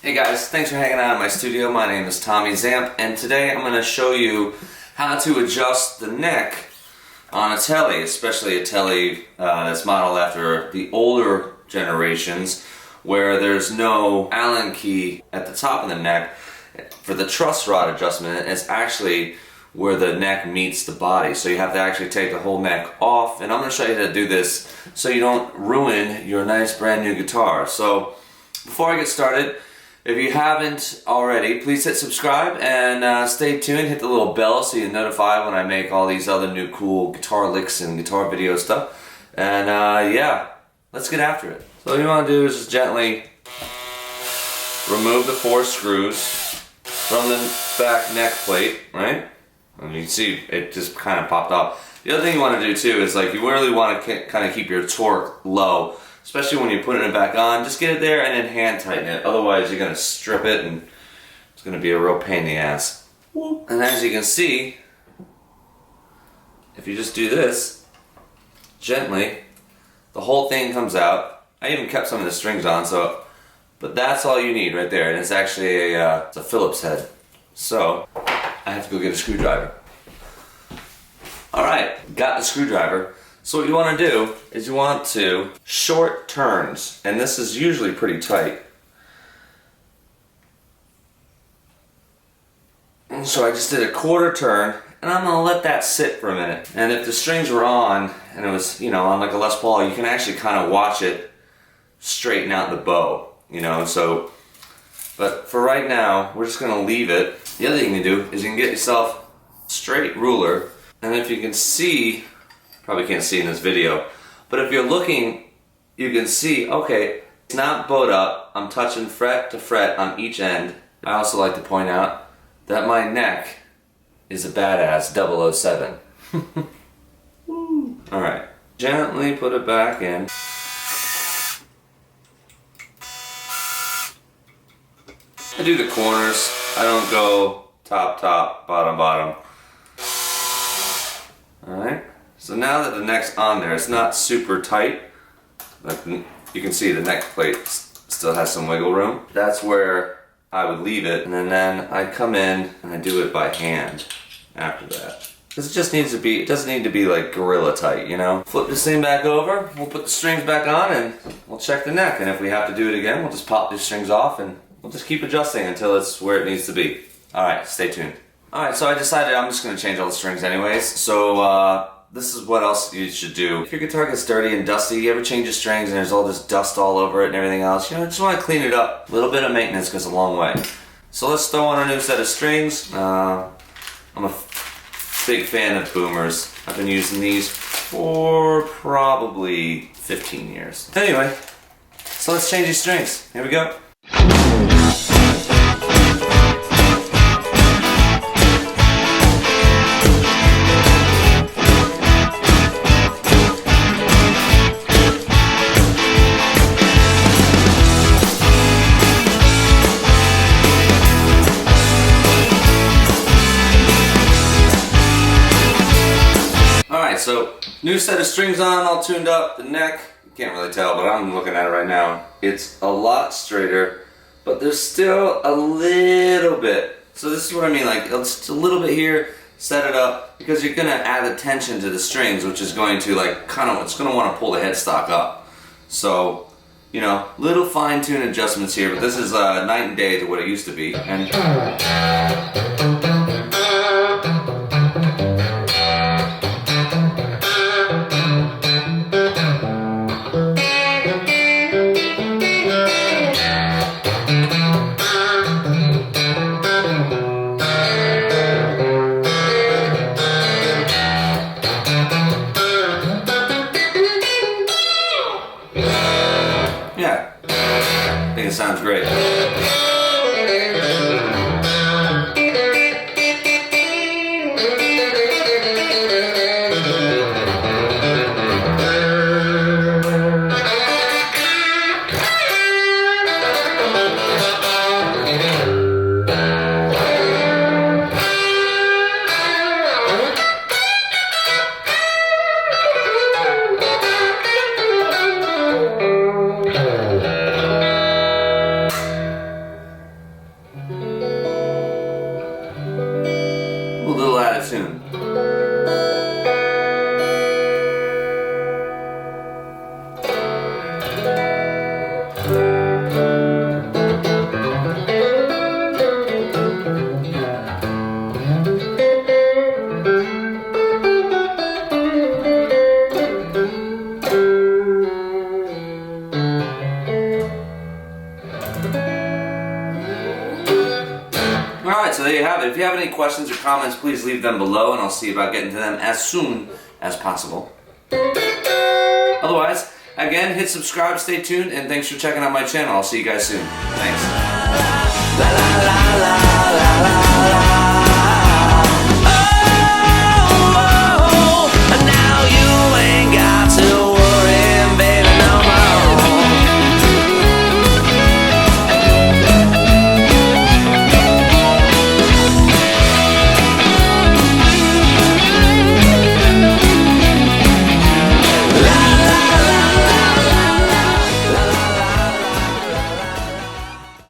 Hey guys, thanks for hanging out in my studio. My name is Tommy Zamp, and today I'm going to show you how to adjust the neck on a Tele, especially a Tele that's modeled after the older generations where there's no Allen key at the top of the neck. For the truss rod adjustment, it's actually where the neck meets the body, so you have to actually take the whole neck off, and I'm going to show you how to do this so you don't ruin your nice brand new guitar. So before I get started, if you haven't already, please hit subscribe and stay tuned. Hit the little bell so you're notified when I make all these other new cool guitar licks and guitar video stuff. And yeah, let's get after it. So what you want to do is just gently remove the 4 screws from the back neck plate, right? And you can see it just kind of popped off. The other thing you want to do too is like you really want to kind of keep your torque low. Especially when you're putting it back on, just get it there and then hand tighten it. Otherwise you're going to strip it and it's going to be a real pain in the ass. And as you can see, if you just do this, gently, the whole thing comes out. I even kept some of the strings on, but that's all you need right there. And it's actually it's a Phillips head. So, I have to go get a screwdriver. Alright, got the screwdriver. So what you want to do is you want to short turns, and this is usually pretty tight. And so I just did a quarter turn, and I'm going to let that sit for a minute. And if the strings were on, and it was, you know, on like a Les Paul, you can actually kind of watch it straighten out the bow, you know, so. But for right now, we're just going to leave it. The other thing you can do is you can get yourself a straight ruler, and if you can see, probably can't see in this video, but if you're looking, you can see, okay, it's not bowed up. I'm touching fret to fret on each end. I also like to point out that my neck is a badass 007. Alright, gently put it back in. I do the corners. I don't go top, top, bottom, bottom. Alright. So now that the neck's on there, it's not super tight. Like you can see the neck plate still has some wiggle room. That's where I would leave it, and then I come in and I do it by hand after that. Because it just needs to be, it doesn't need to be like gorilla tight, you know? Flip this thing back over, we'll put the strings back on and we'll check the neck. And if we have to do it again, we'll just pop these strings off and we'll just keep adjusting until it's where it needs to be. Alright, stay tuned. Alright, so I decided I'm just going to change all the strings anyways. So this is what else you should do. If your guitar gets dirty and dusty, you ever change your strings and there's all this dust all over it and everything else, you know, just want to clean it up. A little bit of maintenance goes a long way. So let's throw on a new set of strings. I'm a big fan of boomers. I've been using these for probably 15 years. Anyway, so let's change these strings. Here we go. So, new set of strings on, all tuned up. The neck, you can't really tell, but I'm looking at it right now. It's a lot straighter, but there's still a little bit. So this is what I mean, like just a little bit here, set it up, because you're gonna add attention to the strings, which is going to like it's gonna want to pull the headstock up. So, you know, little fine-tune adjustments here, but this is night and day to what it used to be. And yeah, I think it sounds great. Alright, so there you have it. If you have any questions or comments, please leave them below and I'll see about getting to them as soon as possible. Otherwise, again, hit subscribe, stay tuned, and thanks for checking out my channel. I'll see you guys soon. Thanks.